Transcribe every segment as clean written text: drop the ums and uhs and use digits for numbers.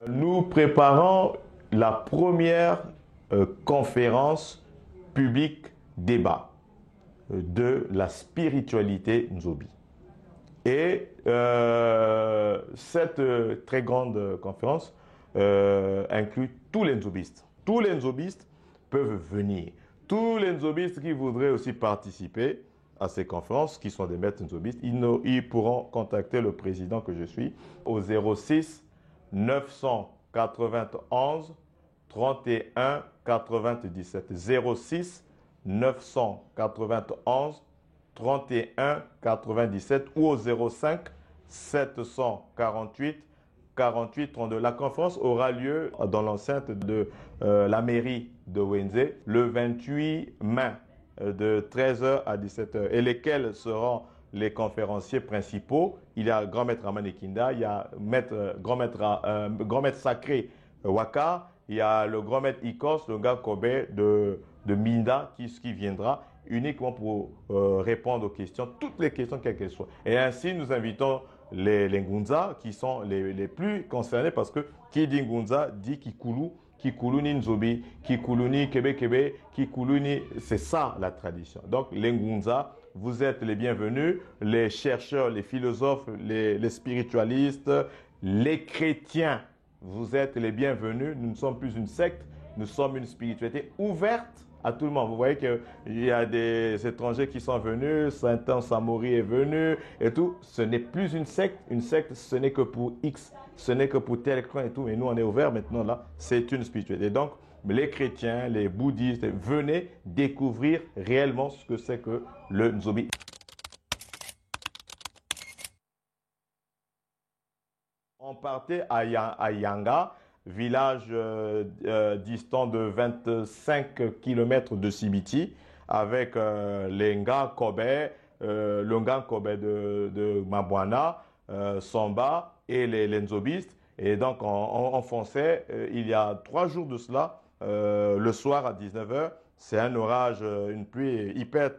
Nous préparons la première conférence publique débat de la spiritualité Nzobi. Et cette très grande conférence inclut tous les Nzobistes. Tous les Nzobistes peuvent venir. Tous les Nzobistes qui voudraient aussi participer à ces conférences, qui sont des maîtres Nzobistes, ils pourront contacter le président que je suis au 06 991 31 97. 06 991 31 97 ou au 05 748 48 32. La conférence aura lieu dans l'enceinte de la mairie de Wenze le 28 mai de 13h à 17h. Et lesquels seront les conférenciers principaux? Il y a Grand Maître Amane Kinda, il y a Grand Maître Sacré Waka, il y a le Grand Maître Ikos, le gars Kobe de Minda qui viendra uniquement pour répondre aux questions, toutes les questions quelles qu'elles soient. Et ainsi, nous invitons les Ngunza qui sont les plus concernés parce que qui dit Ngunza dit Kikulu, Kikulu ni Nzobi, Kikulu ni Kebe, Kikulu ni... C'est ça la tradition. Donc les Ngunza, vous êtes les bienvenus, les chercheurs, les philosophes, les spiritualistes, les chrétiens, vous êtes les bienvenus. Nous ne sommes plus une secte, nous sommes une spiritualité ouverte à tout le monde. Vous voyez qu'il y a des étrangers qui sont venus, Saint-Anne Samori est venu et tout. Ce n'est plus une secte. Une secte, ce n'est que pour X, ce n'est que pour tel coin et tout. Mais nous, on est ouvert maintenant là. C'est une spiritualité. Donc, les chrétiens, les bouddhistes, venez découvrir réellement ce que c'est que le Nzobi. On partait à Yanga, village distant de 25 km de Sibiti, avec les Nga Kobe, le Nga Kobe de Mabwana, Samba et les Nzobistes. Et donc on fonçait, il y a 3 jours de cela, le soir à 19h, c'est un orage, une pluie hyper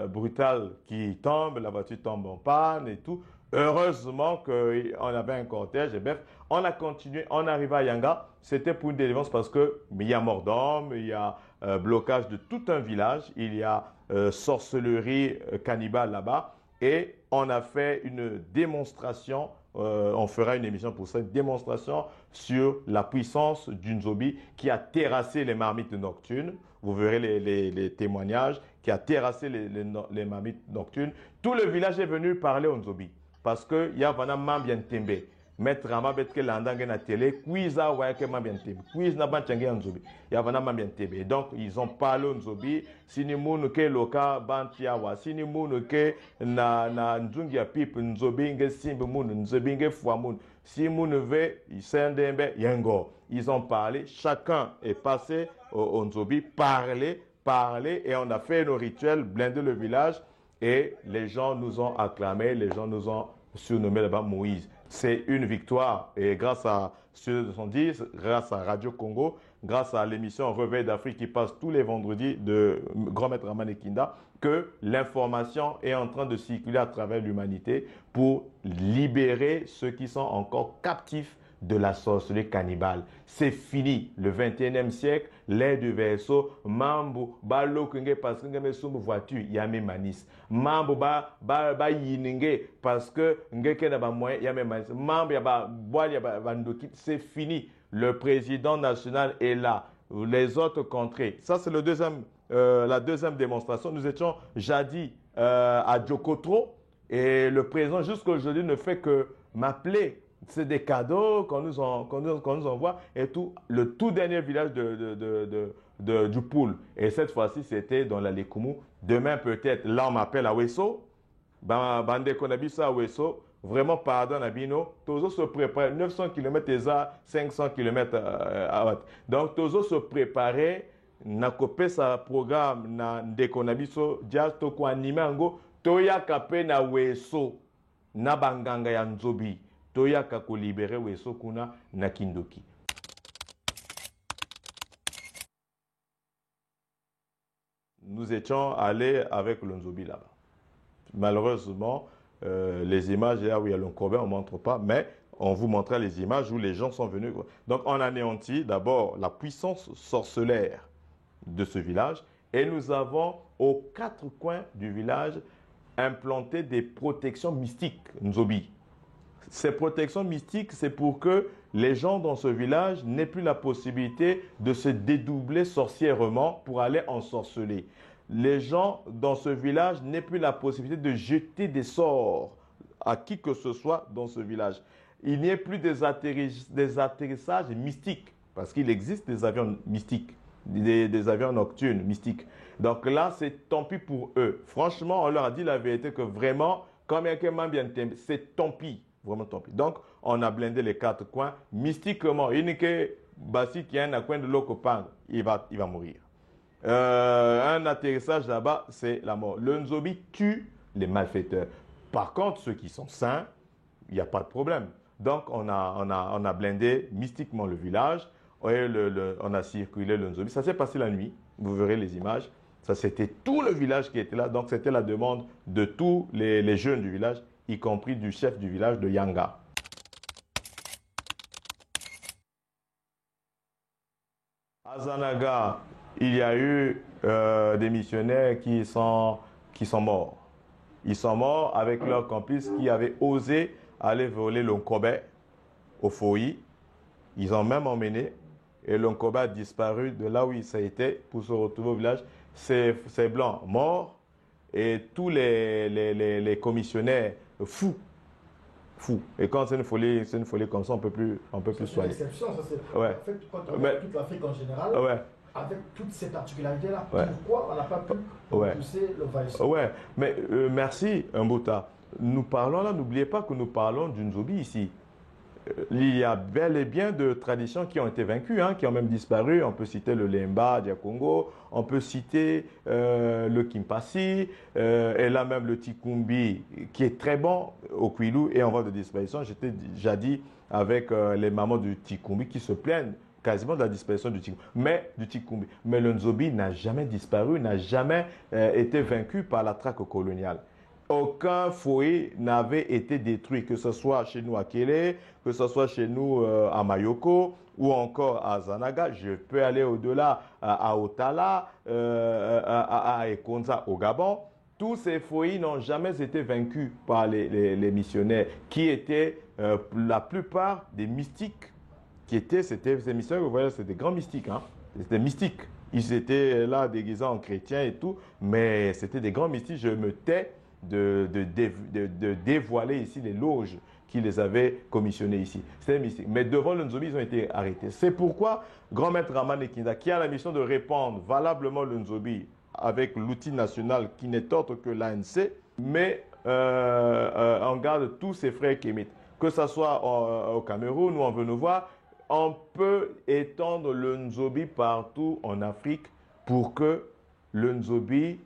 brutale qui tombe, la voiture tombe en panne et tout. Heureusement qu'on avait un cortège et bref, on a continué, on arrive à Yanga, c'était pour une délivrance parce qu'il y a mort d'homme, il y a blocage de tout un village, il y a sorcellerie cannibale là-bas et on a fait une démonstration, on fera une émission pour ça, une démonstration sur la puissance du Nzobi qui a terrassé les marmites nocturnes. Vous verrez les témoignages, qui a terrassé les marmites nocturnes. Tout le village est venu parler au Nzobi. Parce qu'il y a vraiment Mambien Tembe. Maître Rama Betke Landangue na télé, quiz a Wayake Mambien Tembe. Quiz n'a pas tchangé Nzobi. Il y a vraiment Mambien Tembe. Donc, ils ont parlé au Nzobi. Si ni mounu ke loka bantiawa. Si ni mounu ke na nzungia pip Nzobi nge simbe mounu. Nzobi nge fwa mounu. Si mounu ve, sendembe yengo. Ils ont parlé. Chacun est passé au Nzobi, parler. Et on a fait nos rituels, blindé le village. Et les gens nous ont acclamés, les gens nous ont surnommé là-bas Moïse. C'est une victoire. Et grâce à Studio 210, grâce à Radio Congo, grâce à l'émission Réveil d'Afrique qui passe tous les vendredis de Grand Maître Amane Kinda, que l'information est en train de circuler à travers l'humanité pour libérer ceux qui sont encore captifs de la sorcellerie cannibale. C'est fini. Le 21e siècle, l'ère du verso, mambo, ba lokenge parce que ngame sumbu voiture, yame manis. Mambo ba yininge parce que ngeke na ba moyen, yame manis. Mambo ya ba boile ya ba ndoki, c'est fini. Le président national est là. Les autres contrées. Ça, c'est la deuxième démonstration. Nous étions jadis à Djokotro et le président jusqu'à aujourd'hui ne fait que m'appeler. C'est des cadeaux qu'on nous envoie et tout. Le tout dernier village du Poul. Et cette fois-ci, c'était dans la Lekumu. Demain, peut-être, là, on m'appelle à Wesso. Bande Konabisa à Wesso. Vraiment, pardon, Nabino. Tozo se prépare. 900 km et 500 km à Watt. Donc, Tozo se préparait. Na copé sa programme na Ndekonabiso. Dia toko animé ango. Toya kape na Wesso. Na banganga ya Nzobi. Toyaka ko libéré Wesso kuna na Kindoki. Nous étions allés avec le Nzobi là-bas. Malheureusement, les images là où il y a le Corbin, on ne montre pas, mais On vous montra les images où les gens sont venus. Donc on anéantit d'abord la puissance sorcellaire de ce village et nous avons aux quatre coins du village implanté des protections mystiques, Nzobi. Ces protections mystiques, c'est pour que les gens dans ce village n'aient plus la possibilité de se dédoubler sorcièrement pour aller ensorceler. Les gens dans ce village n'aient plus la possibilité de jeter des sorts à qui que ce soit dans ce village. Il n'y ait plus des atterrissages mystiques, parce qu'il existe des avions mystiques, des avions nocturnes mystiques. Donc là, c'est tant pis pour eux. Franchement, on leur a dit la vérité que vraiment, comme il y a quelqu'un bien, c'est tant pis. Vraiment tant pis. Donc, on a blindé les quatre coins. Mystiquement, il n'y a que Bassi qui a un coin de l'Okopang, il va mourir. Un atterrissage là-bas, c'est la mort. Le Nzobi tue les malfaiteurs. Par contre, ceux qui sont sains, il n'y a pas de problème. Donc, on a blindé mystiquement le village et on a circulé le Nzobi. Ça s'est passé la nuit. Vous verrez les images. Ça, c'était tout le village qui était là. Donc, c'était la demande de tous les jeunes du village, y compris du chef du village de Yanga. À Zanaga, il y a eu des missionnaires qui sont morts. Ils sont morts avec leurs complices qui avaient osé aller voler l'Onkobe au Foyi. Ils ont même emmené et l'Onkobe a disparu de là où il s'était pour se retrouver au village. Ces blancs morts et tous les commissionnaires fous. Et quand c'est une folie comme ça, on peut plus soigner. C'est une exception, ça c'est. Ouais. En fait, quand on regarde toute l'Afrique en général, ouais. Avec toutes ces particularités-là, Ouais. pourquoi on n'a pas pu repousser le Vaïs? Ouais, mais merci Mbouta. Nous parlons là, n'oubliez pas que nous parlons d'une Nzobi ici. Il y a bel et bien de traditions qui ont été vaincues, qui ont même disparu. On peut citer le Lemba Diakongo, on peut citer le Kimpasi, et là même le Tikumbi, qui est très bon au Kwilu et en voie de disparition. J'étais déjà dit avec les mamans du Tikumbi qui se plaignent quasiment de la disparition du Tikumbi. Mais le Nzobi n'a jamais disparu, n'a jamais été vaincu par la traque coloniale. Aucun foyer n'avait été détruit, que ce soit chez nous à Kélé, que ce soit chez nous à Mayoko ou encore à Zanaga. Je peux aller au-delà à Otala, à Ekonza au Gabon. Tous ces foyers n'ont jamais été vaincus par les missionnaires qui étaient la plupart des mystiques c'était ces missionnaires, vous voyez, c'était des grands mystiques. C'était mystiques. Ils étaient là déguisés en chrétiens et tout, mais c'était des grands mystiques. Je me tais de dévoiler ici les loges qui les avaient commissionnés ici. C'était mystique. Mais devant le Nzobi, ils ont été arrêtés. C'est pourquoi Grand Maître Raman Ekinda, qui a la mission de répandre valablement le Nzobi avec l'outil national qui n'est autre que l'ANC, met en garde tous ses frères kémites. Que ce soit au Cameroun ou en Venouvois, on peut étendre le Nzobi partout en Afrique pour que le Nzobi,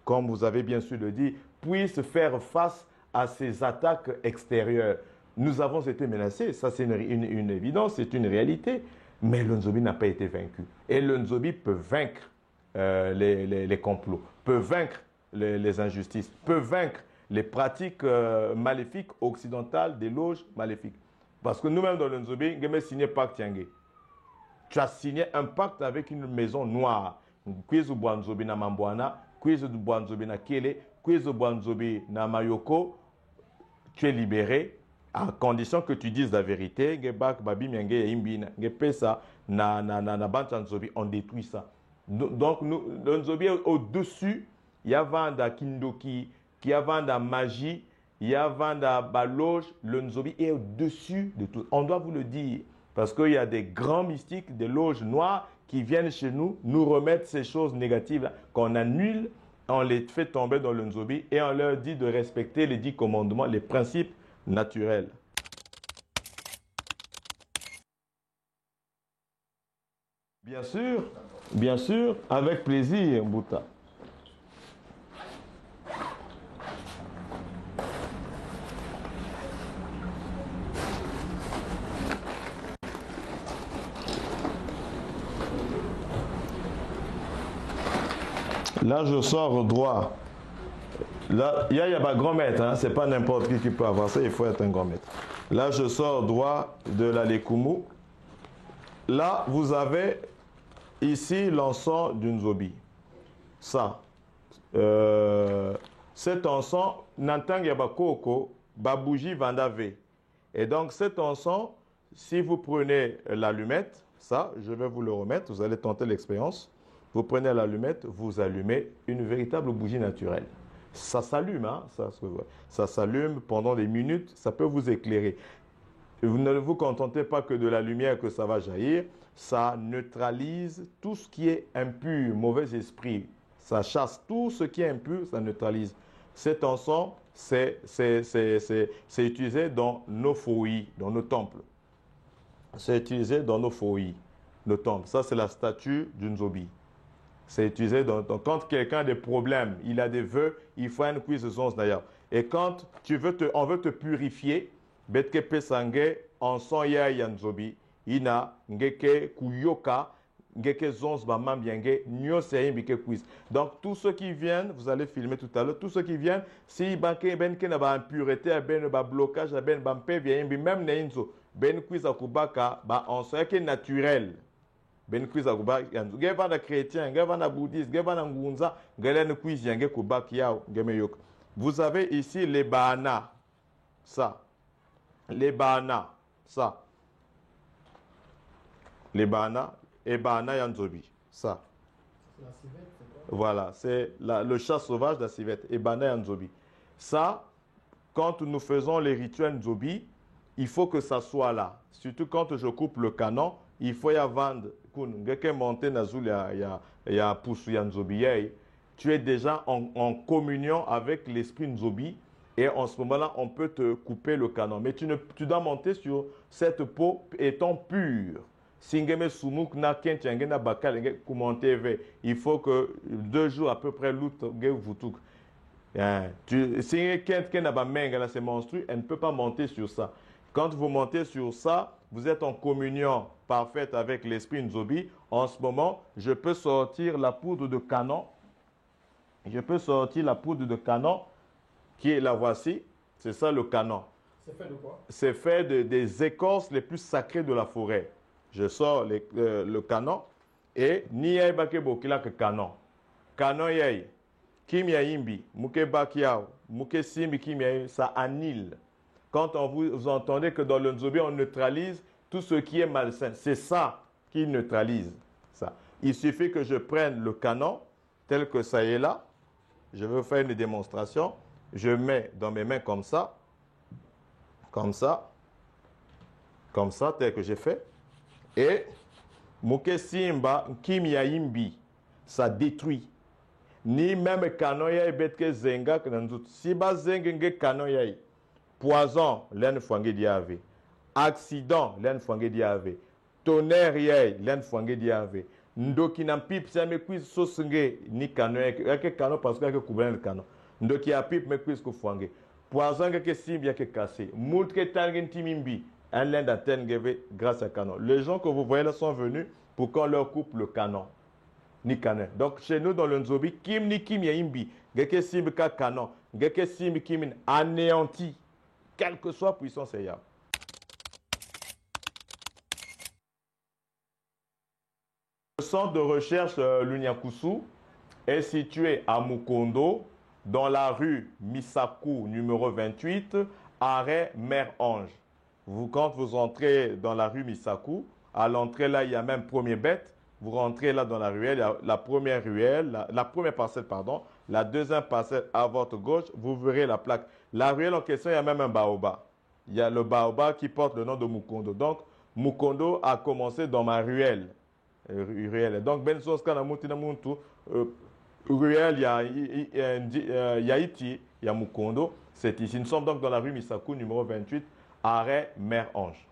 comme vous avez bien sûr le dit, puisse faire face à ces attaques extérieures. Nous avons été menacés, ça c'est une évidence, c'est une réalité, mais le Nzobi n'a pas été vaincu. Et le Nzobi peut vaincre les complots, peut vaincre les injustices, peut vaincre les pratiques maléfiques occidentales des loges maléfiques. Parce que nous-mêmes dans le Nzobi, nous avons signé pacte Tiangé. Tu as signé un pacte avec une maison noire. Kwizu Bwanzobi na Mambwana, Kwizu Bwanzobi na Kele, Kwizu Bwanzobi na Mayoko. Tu es libéré à condition que tu dises la vérité. Gebak babi mienge imbina, gepesa na banta Nzobi, on détruit ça. Donc le Nzobi est au-dessus. Il y a Vanda Kindoki, il y a Vanda Magie. Il y a Vanda Baloge, le Nzobi est au-dessus de tout. On doit vous le dire, parce qu'il y a des grands mystiques, des loges noires qui viennent chez nous, nous remettre ces choses négatives qu'on annule, on les fait tomber dans le Nzobi et on leur dit de respecter les 10 commandements, les principes naturels. Bien sûr, avec plaisir, Mbouta. Là, je sors droit. Là, il y a un grand maître, hein, c'est pas n'importe qui peut avoir ça, il faut être un grand maître. Là, je sors droit de la Lekumu. Là, vous avez ici l'encens d'une zobi. Ça. Cet encens, Nantang Yabakoko, Babouji Vandave. Et donc, cet encens, si vous prenez l'allumette, ça, je vais vous le remettre, vous allez tenter l'expérience. Vous prenez l'allumette, vous allumez une véritable bougie naturelle. Ça s'allume, hein, ça s'allume pendant des minutes, ça peut vous éclairer. Vous ne vous contentez pas que de la lumière que ça va jaillir, ça neutralise tout ce qui est impur, mauvais esprit. Ça chasse tout ce qui est impur, ça neutralise. Cet encens, c'est utilisé dans nos foyers, dans nos temples. C'est utilisé dans nos foyers, nos temples. Ça, c'est la statue d'une zobi. C'est utilisé quand quelqu'un a des problèmes, il a des vœux, il faut une cuisse de zonze d'ailleurs. Et quand on veut te purifier, betke pesange encens ya yanzobi, ina ngeke kuyoka ngeke zonze ba mambienge nyose yimbike cuisse. Donc tous ceux qui viennent, vous allez filmer tout à l'heure, tous ceux qui viennent, si banke benke na ba impureté, ben ba blocage, ben ba mpe yimbi même na inzo, ben cuisse akubaka ba encens qui est naturel. Ben quiz a kubak yanzu geva na chrétien geva na bouddhiste geva na ngunza gelen quiz yange kubak yao gemeyok. Vous avez ici les bana, ça, les bana, ça, les bana et bana yanzobi, ça. La civette, c'est quoi? Voilà, c'est le chat sauvage de la civette et bana yanzobi. Ça, quand nous faisons les rituels nzobi, il faut que ça soit là. Surtout quand je coupe le canon, il faut y vendre. Tu es déjà en communion avec l'esprit Nzobi et en ce moment-là, on peut te couper le canon. Mais tu dois monter sur cette peau étant pure. Il faut que 2 jours à peu près, c'est monstrueux, elle ne peut pas monter sur ça. Quand vous montez sur ça, vous êtes en communion parfaite avec l'esprit Nzobi. En ce moment, je peux sortir la poudre de canon. Je peux sortir la poudre de canon qui est la voici. C'est ça le canon. C'est fait de quoi? C'est fait des écorces les plus sacrées de la forêt. Je sors le canon et ni yai bakebo kila que canon. Canon yai. Kimia imbi. Muke bakiao. Muke simbi kimia ça annule. Quand vous entendez que dans le Nzobi, on neutralise tout ce qui est malsain. C'est ça qui neutralise ça. Il suffit que je prenne le canon, tel que ça est là. Je vais faire une démonstration. Je mets dans mes mains comme ça, tel que j'ai fait. Et Muke Simba Kimia Imbi, ça détruit. Ni même canon yai betke zenga kananzut. Si ba zengenge canon yai. Poison, l'en fwange diave. Accident, l'en fwange diave. Tonnerre, l'en fwange diave. Ndoki na pip, si me quiz sosenge ni canon, yake canon parce que yake couvrir le canon. Ndoki a pip me quiz ko fwange. Poison yake simbi yake cassé. Mout ke tangen timimbi, un l'en d'antenne gave grâce à canon. Les gens que vous voyez là sont venus pour qu'on leur coupe le canon. Ni canon. Donc chez nous dans le Nzobi, kim ni kim ya imbi, geke simbi ka canon, geke simbi kimin anéanti. Quelle que soit puissance ayable. Le centre de recherche Lunyakusu est situé à Mukondo, dans la rue Misaku, numéro 28, arrêt Mère Ange. Quand vous entrez dans la rue Misaku, à l'entrée là, il y a même premier bête. Vous rentrez là dans la ruelle, il y a la première ruelle, la première parcelle, pardon, la deuxième parcelle à votre gauche, vous verrez la plaque. La ruelle en question, il y a même un baobab. Il y a le baobab qui porte le nom de Mukondo. Donc, Mukondo a commencé dans ma ruelle. Donc, Ben Soska na Moutina Muntu, ruelle, il y a Iti, il y a Mukondo. C'est ici. Nous sommes donc dans la rue Misaku, numéro 28, arrêt Mère Ange.